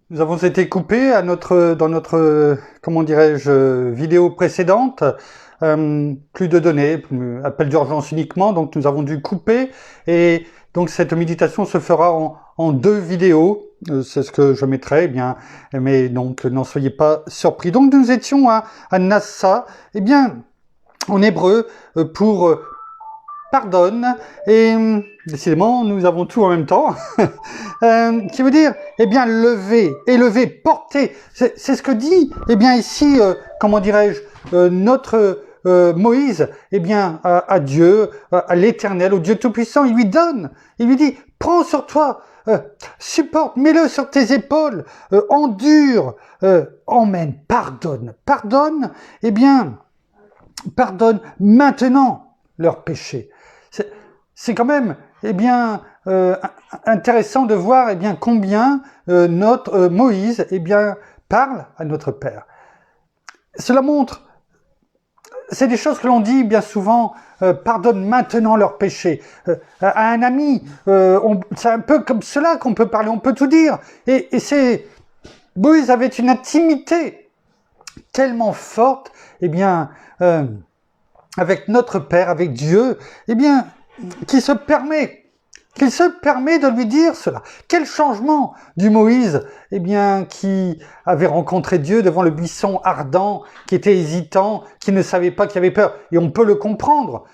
Nous avons été coupés dans notre, comment dirais-je, vidéo précédente. Plus de données, appel d'urgence uniquement, donc nous avons dû couper. Et donc cette méditation se fera en deux vidéos. C'est ce que je mettrai, eh bien, mais donc n'en soyez pas surpris. Donc nous étions à Nassa, eh bien, en hébreu, pour pardonne, et décidément nous avons tout en même temps, qui veut dire, eh bien, lever, élever, porter, c'est ce que dit, eh bien, ici, comment dirais-je, notre Moïse, eh bien, à Dieu, à l'Éternel, au Dieu Tout-Puissant, il lui donne, il lui dit, prends sur toi, supporte, mets-le sur tes épaules, endure, emmène, pardonne, eh bien, pardonne maintenant leurs péchés. C'est quand même, eh bien, intéressant de voir, eh bien, combien notre Moïse, eh bien, parle à notre Père. Cela montre, c'est des choses que l'on dit bien souvent, pardonne maintenant leurs péchés. À un ami, c'est un peu comme cela qu'on peut parler, on peut tout dire. Et c'est, Moïse avait une intimité tellement forte, eh bien, avec notre Père, avec Dieu, eh bien, qu'il se permet de lui dire cela. Quel changement du Moïse, eh bien, qui avait rencontré Dieu devant le buisson ardent, qui était hésitant, qui ne savait pas, qui avait peur. Et on peut le comprendre,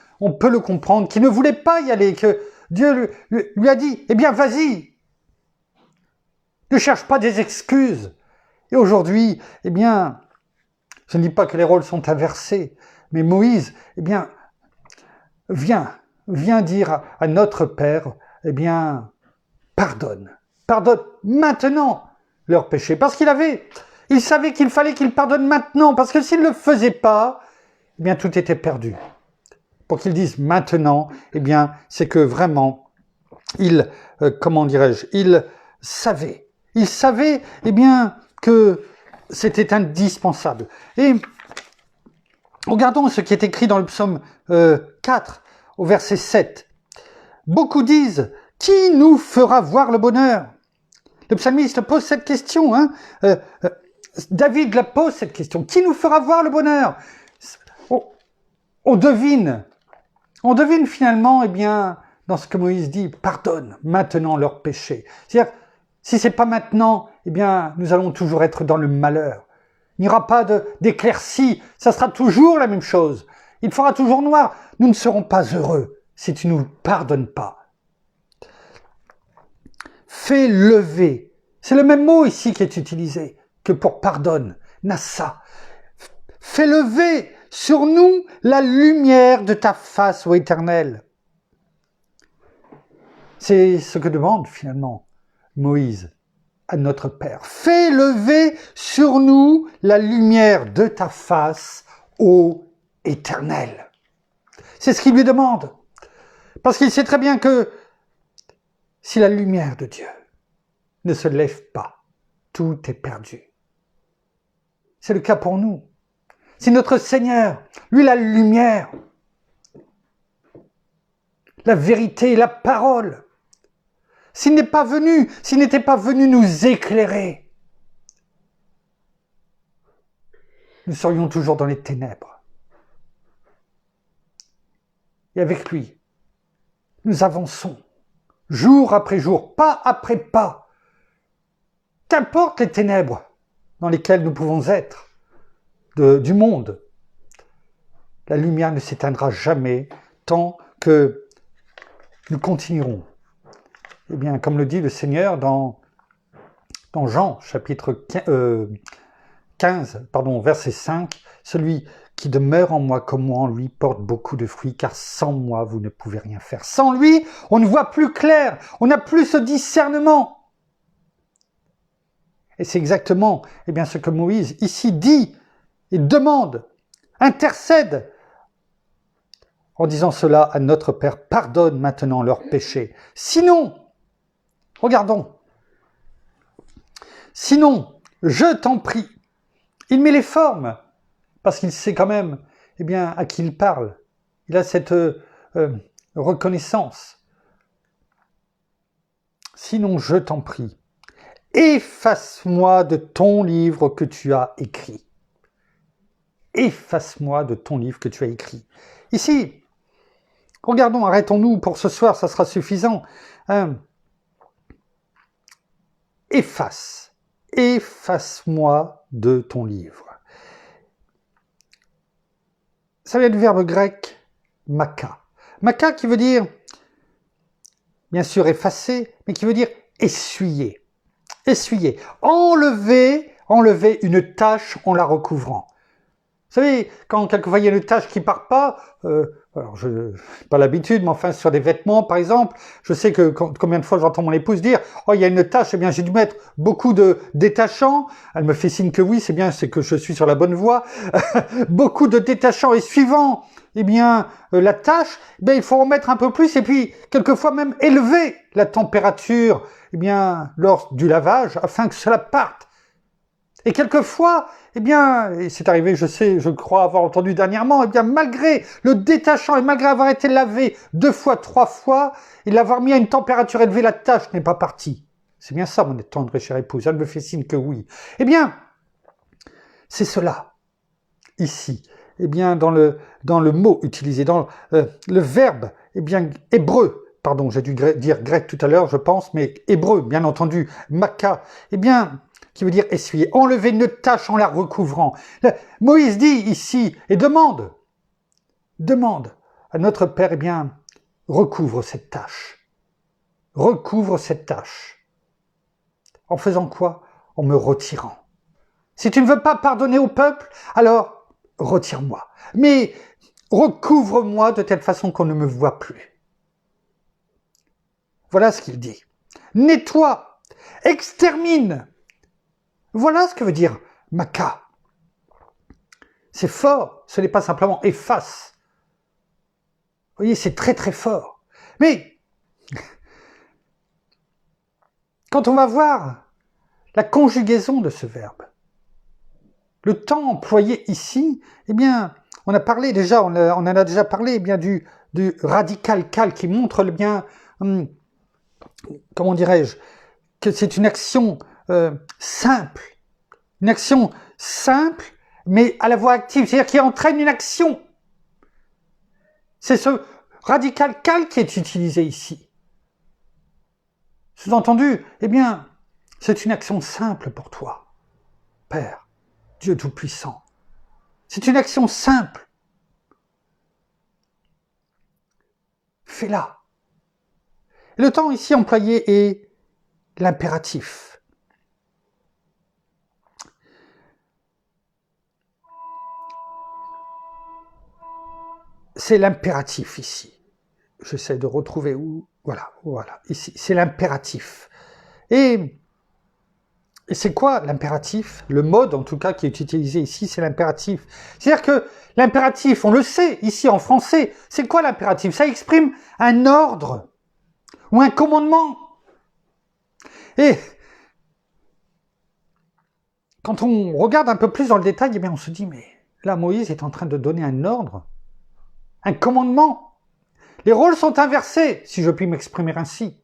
qui ne voulait pas y aller, que Dieu lui a dit, eh bien, vas-y, ne cherche pas des excuses. Et aujourd'hui, eh bien, je ne dis pas que les rôles sont inversés, mais Moïse, eh bien, viens dire à notre Père, eh bien, pardonne maintenant leurs péchés. Parce il savait qu'il fallait qu'il pardonne maintenant, parce que s'il ne le faisait pas, eh bien, tout était perdu. Pour qu'il dise maintenant, eh bien, c'est que vraiment, comment dirais-je, il savait, eh bien, que c'était indispensable. Et regardons ce qui est écrit dans le psaume 4, au verset 7. Beaucoup disent, qui nous fera voir le bonheur? Le psalmiste pose cette question. David la pose cette question. Qui nous fera voir le bonheur? On devine finalement, eh bien, dans ce que Moïse dit, pardonne maintenant leurs péchés. C'est-à-dire, si c'est pas maintenant, eh bien, nous allons toujours être dans le malheur. Il n'y aura pas d'éclaircie, ça sera toujours la même chose. Il fera toujours noir. Nous ne serons pas heureux si tu ne nous pardonnes pas. Fais lever. C'est le même mot ici qui est utilisé que pour pardonne. Nassa. Fais lever sur nous la lumière de ta face, ô Éternel. C'est ce que demande finalement Moïse à notre Père. Fais lever sur nous la lumière de ta face, ô Éternel. C'est ce qu'il lui demande. Parce qu'il sait très bien que si la lumière de Dieu ne se lève pas, tout est perdu. C'est le cas pour nous. Si notre Seigneur, lui la lumière, la vérité, la parole, s'il n'était pas venu nous éclairer, nous serions toujours dans les ténèbres. Et avec lui, nous avançons, jour après jour, pas après pas. Qu'importe les ténèbres dans lesquelles nous pouvons être, du monde, la lumière ne s'éteindra jamais tant que nous continuerons. Eh bien, comme le dit le Seigneur dans Jean, chapitre 15, verset 5, celui qui demeure en moi comme moi en lui porte beaucoup de fruits, car sans moi, vous ne pouvez rien faire. Sans lui, on ne voit plus clair, on n'a plus ce discernement. Et c'est exactement ce que Moïse ici dit et demande, intercède, en disant cela à notre Père, pardonne maintenant leurs péchés. Sinon, regardons, sinon, je t'en prie, il met les formes, parce qu'il sait quand même à qui il parle. Il a cette reconnaissance. Sinon, je t'en prie, efface-moi de ton livre que tu as écrit. Efface-moi de ton livre que tu as écrit. Ici, regardons, arrêtons-nous pour ce soir, ça sera suffisant. Efface-moi de ton livre. Ça vient du verbe grec maka. Maka qui veut dire, bien sûr, effacer, mais qui veut dire essuyer. Essuyer. Enlever une tache en la recouvrant. Vous savez, quand quelquefois il y a une tache qui part pas, alors je n'ai pas l'habitude, mais enfin sur des vêtements par exemple, je sais que combien de fois j'entends mon épouse dire « Oh, il y a une tache, eh bien j'ai dû mettre beaucoup de détachants ». Elle me fait signe que oui, c'est bien, c'est que je suis sur la bonne voie. Beaucoup de détachants et suivant, eh bien la tache, eh bien, il faut en mettre un peu plus et puis quelquefois même élever la température, eh bien lors du lavage afin que cela parte. Et quelquefois, eh bien, et c'est arrivé, je sais, je crois avoir entendu dernièrement, eh bien, malgré le détachant et malgré avoir été lavé 2 fois, 3 fois, et l'avoir mis à une température élevée, la tache n'est pas partie. C'est bien ça, mon tendre et chère épouse. Elle me fait signe que oui. Eh bien, c'est cela, ici. Eh bien, dans le mot utilisé, dans le verbe, eh bien, hébreu, pardon, j'ai dû dire grec tout à l'heure, je pense, mais hébreu, bien entendu, maka, eh bien, qui veut dire essuyer, enlever une tache en la recouvrant. Moïse dit ici, et demande à notre Père, eh bien, recouvre cette tache. Recouvre cette tache. En faisant quoi? En me retirant. Si tu ne veux pas pardonner au peuple, alors retire-moi. Mais recouvre-moi de telle façon qu'on ne me voit plus. Voilà ce qu'il dit. Nettoie, extermine. Voilà ce que veut dire maka. C'est fort, ce n'est pas simplement efface. Vous voyez, c'est très très fort. Mais, quand on va voir la conjugaison de ce verbe, le temps employé ici, eh bien, on a parlé déjà, on en a déjà parlé, eh bien, du radical cal qui montre bien, comment dirais-je, que c'est une action simple. Une action simple, mais à la voix active, c'est-à-dire qui entraîne une action. C'est ce radical cal qui est utilisé ici. Sous-entendu, eh bien, c'est une action simple pour toi, Père, Dieu Tout-Puissant. C'est une action simple. Fais-la. Le temps ici employé est l'impératif. C'est l'impératif ici. J'essaie de retrouver où. Voilà, ici, c'est l'impératif. Et c'est quoi l'impératif? Le mode, en tout cas, qui est utilisé ici, c'est l'impératif. C'est-à-dire que l'impératif, on le sait, ici en français, c'est quoi l'impératif? Ça exprime un ordre ou un commandement. Et quand on regarde un peu plus dans le détail, eh bien, on se dit, mais là, Moïse est en train de donner un ordre, un commandement. Les rôles sont inversés, si je puis m'exprimer ainsi.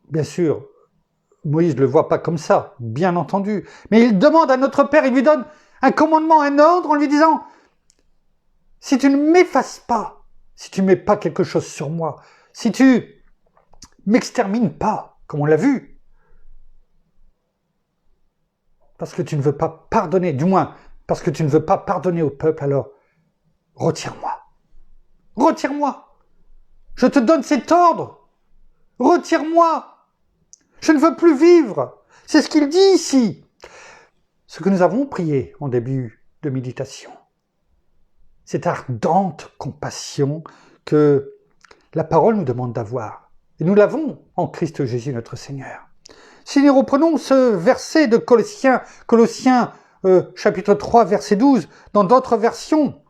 Bien sûr, Moïse ne le voit pas comme ça, bien entendu. Mais il demande à notre Père, il lui donne un commandement, un ordre, en lui disant « Si tu ne m'effaces pas, si tu ne mets pas quelque chose sur moi, si tu m'extermines pas, comme on l'a vu, parce que tu ne veux pas pardonner, du moins, parce que tu ne veux pas pardonner au peuple, alors retire-moi. Retire-moi. Je te donne cet ordre. Retire-moi. Je ne veux plus vivre. C'est ce qu'il dit ici. Ce que nous avons prié en début de méditation. Cette ardente compassion que la parole nous demande d'avoir. Et nous l'avons en Christ Jésus notre Seigneur. Si nous reprenons ce verset de Colossiens chapitre 3, verset 12, dans d'autres versions,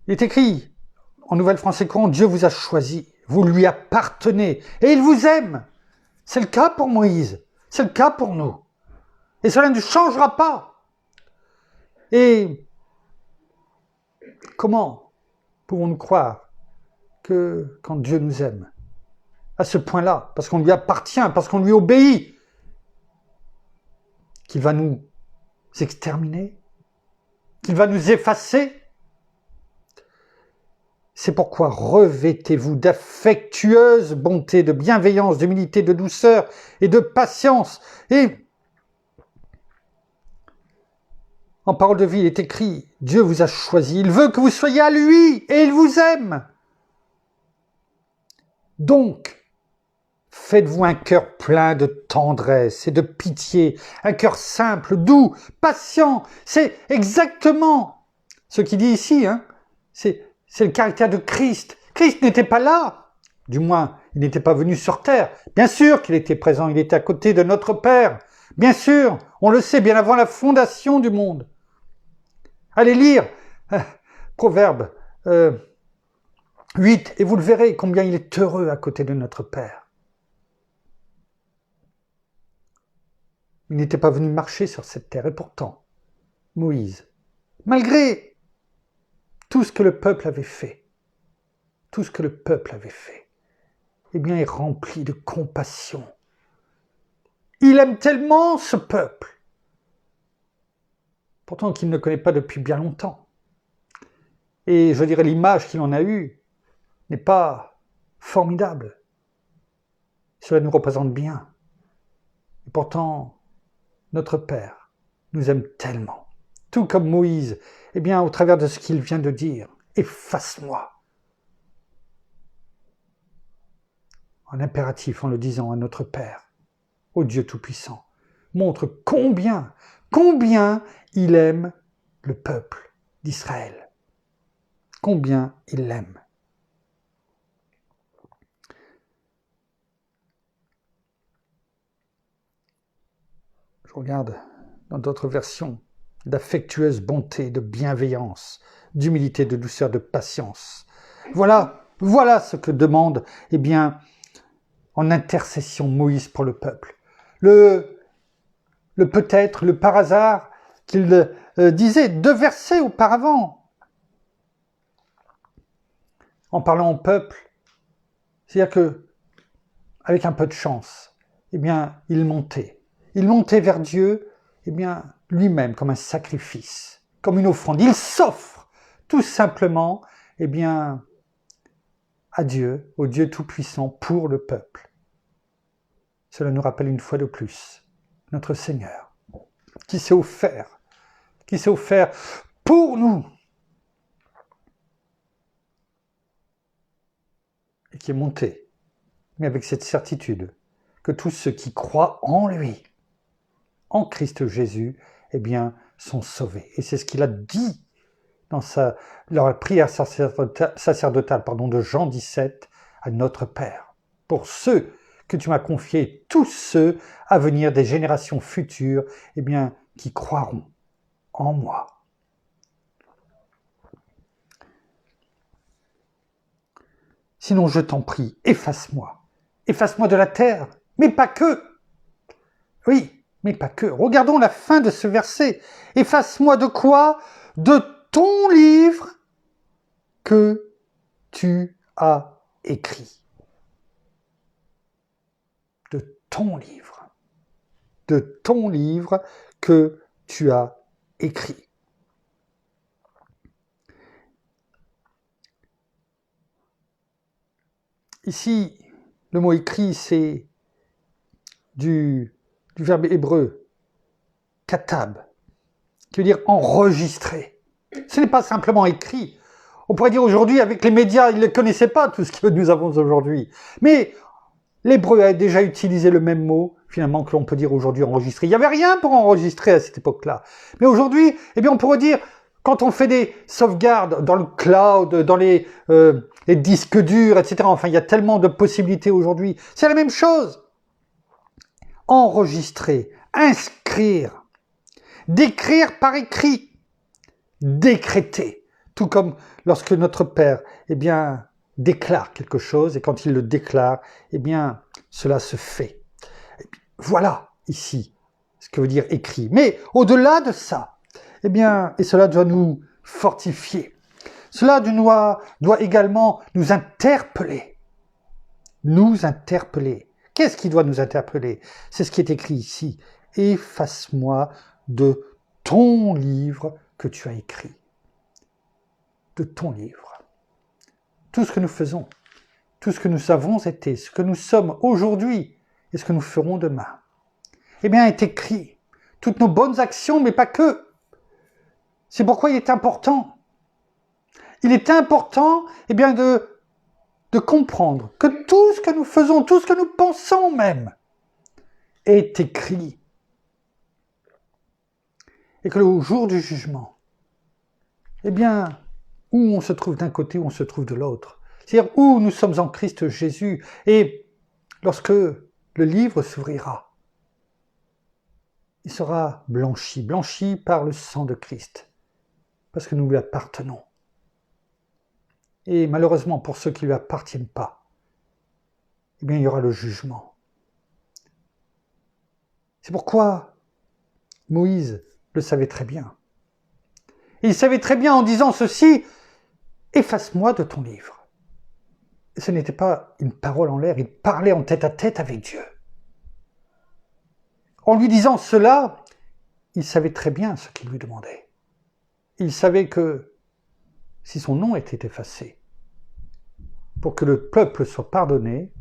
il est écrit en Nouvelle Français courant, Dieu vous a choisi, vous lui appartenez et il vous aime. C'est le cas pour Moïse, c'est le cas pour nous. Et cela ne changera pas. Et comment pouvons-nous croire que quand Dieu nous aime, à ce point-là, parce qu'on lui appartient, parce qu'on lui obéit, qu'il va nous exterminer, qu'il va nous effacer. C'est pourquoi revêtez-vous d'affectueuse bonté, de bienveillance, d'humilité, de douceur et de patience. Et en parole de vie, il est écrit, Dieu vous a choisi, il veut que vous soyez à lui et il vous aime. Donc, faites-vous un cœur plein de tendresse et de pitié, un cœur simple, doux, patient. C'est exactement ce qu'il dit ici, hein. C'est le caractère de Christ. Christ n'était pas là. Du moins, il n'était pas venu sur terre. Bien sûr qu'il était présent, il était à côté de notre Père. Bien sûr, on le sait bien avant la fondation du monde. Allez lire Proverbe 8 et vous le verrez combien il est heureux à côté de notre Père. Il n'était pas venu marcher sur cette terre et pourtant, Moïse, malgré tout ce que le peuple avait fait, eh bien, est rempli de compassion. Il aime tellement ce peuple, pourtant qu'il ne le connaît pas depuis bien longtemps. Et je dirais l'image qu'il en a eue n'est pas formidable. Cela nous représente bien. Et pourtant, notre Père nous aime tellement. Tout comme Moïse, eh bien, au travers de ce qu'il vient de dire, efface-moi. En impératif, en le disant à notre Père, au Dieu Tout-Puissant, montre combien il aime le peuple d'Israël. Combien il l'aime. Je regarde dans d'autres versions, d'affectueuse bonté, de bienveillance, d'humilité, de douceur, de patience. Voilà ce que demande, eh bien, en intercession Moïse pour le peuple. Le peut-être, le par hasard qu'il disait 2 versets auparavant, en parlant au peuple, c'est-à-dire que, avec un peu de chance, eh bien, il montait vers Dieu, eh bien, lui-même comme un sacrifice, comme une offrande. Il s'offre tout simplement, eh bien, à Dieu, au Dieu Tout-Puissant, pour le peuple. Cela nous rappelle une fois de plus notre Seigneur, qui s'est offert pour nous, et qui est monté, mais avec cette certitude que tous ceux qui croient en lui, en Christ Jésus, eh bien, sont sauvés. Et c'est ce qu'il a dit dans leur prière sacerdotale de Jean 17 à notre Père. Pour ceux que tu m'as confiés, tous ceux à venir des générations futures, eh bien, qui croiront en moi. Sinon, je t'en prie, efface-moi de la terre, mais pas que. Oui, mais pas que. Regardons la fin de ce verset. Efface-moi de quoi? De ton livre que tu as écrit. De ton livre. De ton livre que tu as écrit. Ici, le mot écrit, c'est du verbe hébreu, katab, qui veut dire enregistrer. Ce n'est pas simplement écrit. On pourrait dire aujourd'hui, avec les médias, ils ne connaissaient pas tout ce que nous avons aujourd'hui. Mais l'hébreu a déjà utilisé le même mot, finalement, que l'on peut dire aujourd'hui enregistrer. Il n'y avait rien pour enregistrer à cette époque-là. Mais aujourd'hui, eh bien, on pourrait dire, quand on fait des sauvegardes dans le cloud, dans les disques durs, etc., enfin, il y a tellement de possibilités aujourd'hui. C'est la même chose. Enregistrer, inscrire, d'écrire par écrit, décréter. Tout comme lorsque notre Père, eh bien, déclare quelque chose, et quand il le déclare, eh bien, cela se fait. Voilà, ici, ce que veut dire écrit. Mais au-delà de ça, eh bien, et cela doit nous fortifier, Cela doit également nous interpeller. Nous interpeller. Qu'est-ce qui doit nous interpeller? C'est ce qui est écrit ici. Efface-moi de ton livre que tu as écrit. De ton livre. Tout ce que nous faisons, tout ce que nous avons été, ce que nous sommes aujourd'hui et ce que nous ferons demain, eh bien, est écrit. Toutes nos bonnes actions, mais pas que. C'est pourquoi il est important. Il est important, eh bien, de comprendre que tout ce que nous faisons, tout ce que nous pensons même, est écrit. Et que au jour du jugement, eh bien, où on se trouve d'un côté, où on se trouve de l'autre. C'est-à-dire où nous sommes en Christ Jésus. Et lorsque le livre s'ouvrira, il sera blanchi, blanchi par le sang de Christ, parce que nous lui appartenons. Et malheureusement, pour ceux qui ne lui appartiennent pas, eh bien, il y aura le jugement. C'est pourquoi Moïse le savait très bien. Et il savait très bien en disant ceci, « Efface-moi de ton livre ». Ce n'était pas une parole en l'air, il parlait en tête-à-tête avec Dieu. En lui disant cela, il savait très bien ce qu'il lui demandait. Il savait que si son nom était effacé, pour que le peuple soit pardonné,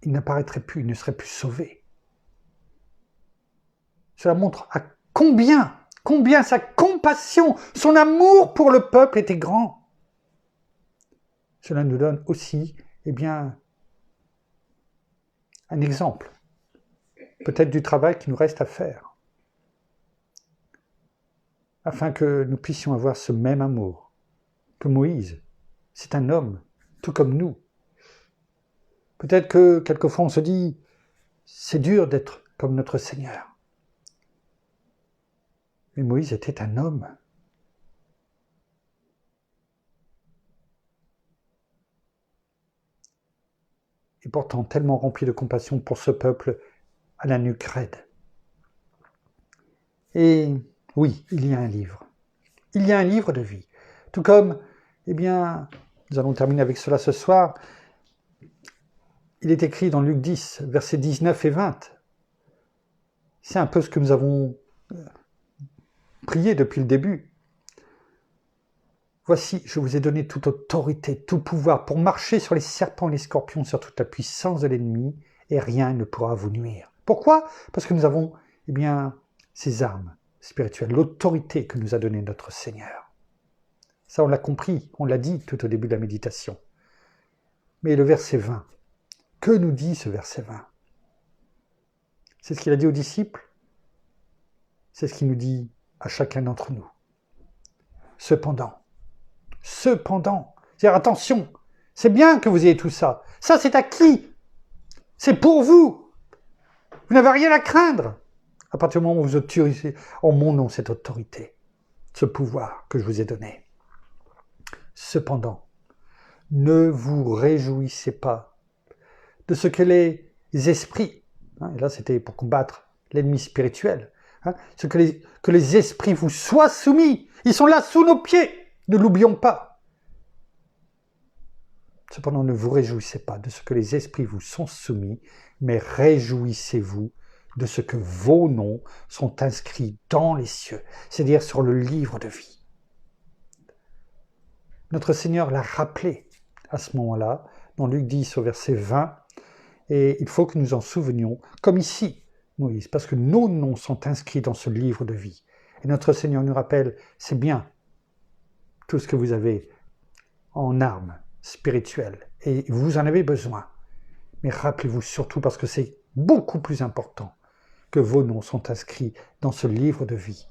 il n'apparaîtrait plus, il ne serait plus sauvé. Cela montre à combien sa compassion, son amour pour le peuple était grand. Cela nous donne aussi, eh bien, un exemple, peut-être du travail qui nous reste à faire, afin que nous puissions avoir ce même amour que Moïse. C'est un homme, tout comme nous. Peut-être que quelquefois on se dit, c'est dur d'être comme notre Seigneur. Mais Moïse était un homme. Et pourtant tellement rempli de compassion pour ce peuple à la nuque raide. Et oui, il y a un livre. Il y a un livre de vie. Tout comme, eh bien, nous allons terminer avec cela ce soir, il est écrit dans Luc 10, versets 19 et 20. C'est un peu ce que nous avons prié depuis le début. Voici, je vous ai donné toute autorité, tout pouvoir pour marcher sur les serpents et les scorpions, sur toute la puissance de l'ennemi, et rien ne pourra vous nuire. Pourquoi? Parce que nous avons, eh bien, ces armes spirituelles, l'autorité que nous a donnée notre Seigneur. Ça, on l'a compris, on l'a dit tout au début de la méditation. Mais le verset 20, que nous dit ce verset 20? C'est ce qu'il a dit aux disciples, c'est ce qu'il nous dit à chacun d'entre nous. Cependant, c'est-à-dire attention, c'est bien que vous ayez tout ça. Ça, c'est à qui? C'est pour vous. Vous n'avez rien à craindre. À partir du moment où vous utilisez en mon nom cette autorité, ce pouvoir que je vous ai donné. Cependant, ne vous réjouissez pas de ce que les esprits, et là c'était pour combattre l'ennemi spirituel, ce que les esprits vous soient soumis. Ils sont là sous nos pieds. Ne l'oublions pas. Cependant, ne vous réjouissez pas de ce que les esprits vous sont soumis, mais réjouissez-vous de ce que vos noms sont inscrits dans les cieux, c'est-à-dire sur le livre de vie. Notre Seigneur l'a rappelé à ce moment-là, dans Luc 10 au verset 20, et il faut que nous en souvenions, comme ici, Moïse, parce que nos noms sont inscrits dans ce livre de vie. Et notre Seigneur nous rappelle, c'est bien tout ce que vous avez en armes spirituelles, et vous en avez besoin. Mais rappelez-vous surtout, parce que c'est beaucoup plus important, que vos noms sont inscrits dans ce livre de vie.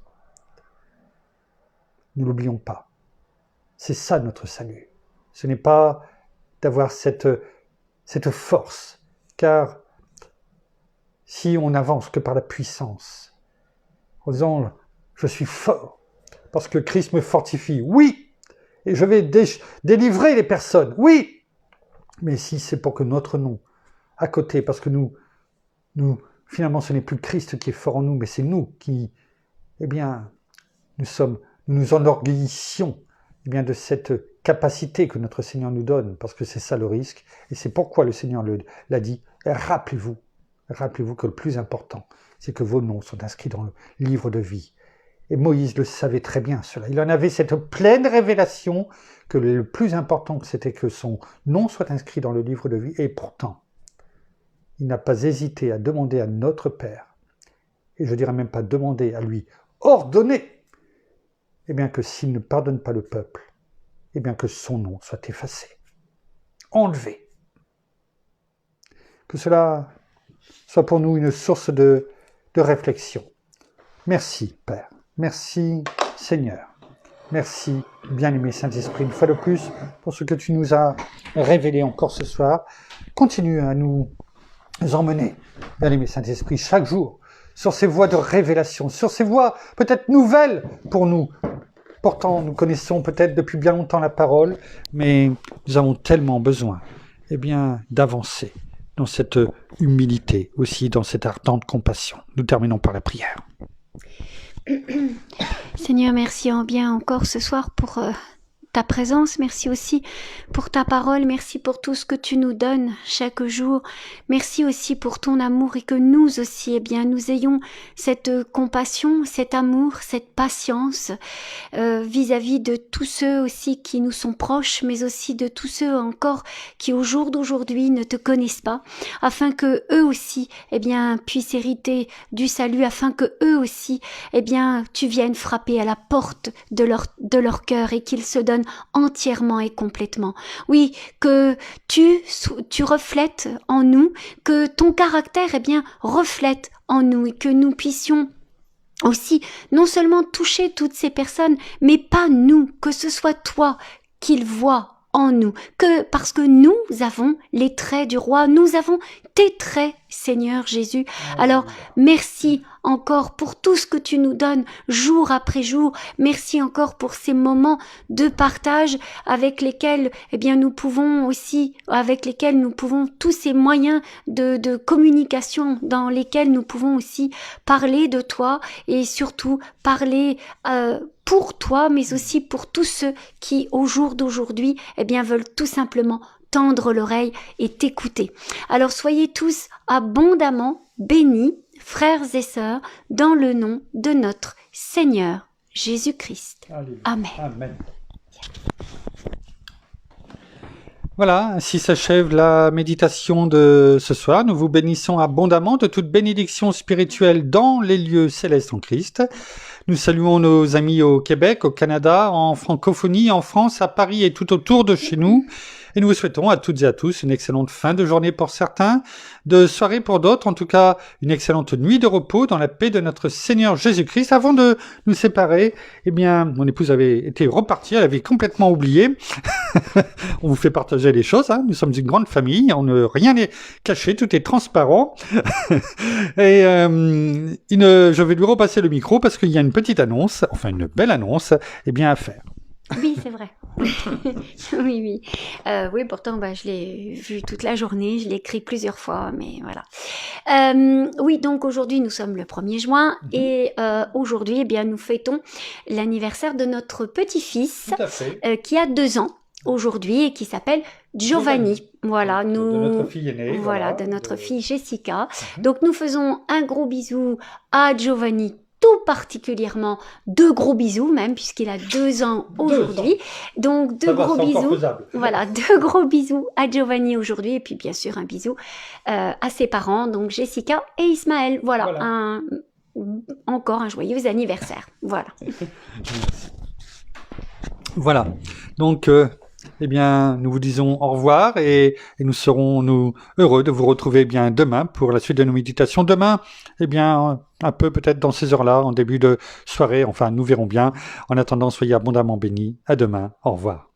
Ne l'oublions pas. C'est ça notre salut. Ce n'est pas d'avoir cette force, car si on n'avance que par la puissance, en disant « je suis fort, parce que Christ me fortifie », oui, et je vais délivrer les personnes, oui, mais si c'est pour que notre nom, à côté, parce que nous finalement ce n'est plus Christ qui est fort en nous, mais c'est nous qui, eh bien, nous sommes nous nous enorgueillissions eh bien, de cette capacité que notre Seigneur nous donne, parce que c'est ça le risque, et c'est pourquoi le Seigneur l'a dit. Rappelez-vous que le plus important, c'est que vos noms sont inscrits dans le livre de vie. Et Moïse le savait très bien cela. Il en avait cette pleine révélation que le plus important, c'était que son nom soit inscrit dans le livre de vie, et pourtant, il n'a pas hésité à demander à notre Père, et je dirais même pas demander à lui, ordonner, eh bien que s'il ne pardonne pas le peuple, eh bien que son nom soit effacé, enlevé. Que cela soit pour nous une source de réflexion. Merci, Père. Merci, Seigneur. Merci, bien-aimé Saint-Esprit, une fois de plus, pour ce que tu nous as révélé encore ce soir. Continue à nous emmener, bien-aimé Saint-Esprit, chaque jour, sur ces voies de révélation, sur ces voies peut-être nouvelles pour nous. Pourtant, nous connaissons peut-être depuis bien longtemps la parole, mais nous avons tellement besoin, eh bien, d'avancer dans cette humilité, aussi dans cette ardente compassion. Nous terminons par la prière. Seigneur, merci bien encore ce soir pour ta présence. Merci aussi pour ta parole. Merci pour tout ce que tu nous donnes chaque jour. Merci aussi pour ton amour et que nous aussi, eh bien, nous ayons cette compassion, cet amour, cette patience vis-à-vis de tous ceux aussi qui nous sont proches, mais aussi de tous ceux encore qui au jour d'aujourd'hui ne te connaissent pas, afin que eux aussi, eh bien, puissent hériter du salut, afin que eux aussi, eh bien, tu viennes frapper à la porte de leur cœur et qu'ils se donnent entièrement et complètement. Oui, que tu reflètes en nous, que ton caractère, eh bien, reflète en nous et que nous puissions aussi non seulement toucher toutes ces personnes, mais pas nous, que ce soit toi qu'ils voient en nous, que parce que nous avons les traits du roi, nous avons tes traits, Seigneur Jésus. Alors, merci encore pour tout ce que tu nous donnes jour après jour. Merci encore pour ces moments de partage avec lesquels, eh bien, nous pouvons aussi, avec lesquels nous pouvons, tous ces moyens de communication dans lesquels nous pouvons aussi parler de toi et surtout parler pour toi, mais aussi pour tous ceux qui, au jour d'aujourd'hui, eh bien, veulent tout simplement tendre l'oreille et t'écouter. Alors, soyez tous abondamment bénis, frères et sœurs, dans le nom de notre Seigneur Jésus-Christ. Amen. Amen. Voilà, ainsi s'achève la méditation de ce soir. Nous vous bénissons abondamment de toute bénédiction spirituelle dans les lieux célestes en Christ. Nous saluons nos amis au Québec, au Canada, en francophonie, en France, à Paris et tout autour de chez nous. Et nous vous souhaitons à toutes et à tous une excellente fin de journée pour certains, de soirée pour d'autres, en tout cas une excellente nuit de repos dans la paix de notre Seigneur Jésus-Christ. Avant de nous séparer, eh bien, mon épouse avait été repartie, elle avait complètement oublié. On vous fait partager les choses, hein. Nous sommes une grande famille, rien n'est caché, tout est transparent. Et je vais lui repasser le micro parce qu'il y a une petite annonce, enfin une belle annonce, eh bien à faire. Oui, c'est vrai. Oui. Oui, pourtant, je l'ai vu toute la journée, je l'ai écrit plusieurs fois, mais voilà. Oui, donc aujourd'hui, nous sommes le 1er juin et aujourd'hui, eh bien, nous fêtons l'anniversaire de notre petit-fils qui a 2 ans aujourd'hui et qui s'appelle Giovanni. Voilà, de notre fille aînée. Voilà, de notre fille Jessica. Donc, nous faisons un gros bisou à Giovanni, tout particulièrement 2 gros bisous même, puisqu'il a 2 ans aujourd'hui. Donc 2 gros bisous. Voilà, 2 gros bisous à Giovanni aujourd'hui, et puis bien sûr un bisou à ses parents, donc Jessica et Ismaël. Voilà. Encore un joyeux anniversaire. Voilà. Voilà. Donc eh bien, nous vous disons au revoir et nous serons heureux de vous retrouver bien demain pour la suite de nos méditations. Demain, eh bien, un peu peut-être dans ces heures-là, en début de soirée. Enfin, nous verrons bien. En attendant, soyez abondamment bénis. À demain. Au revoir.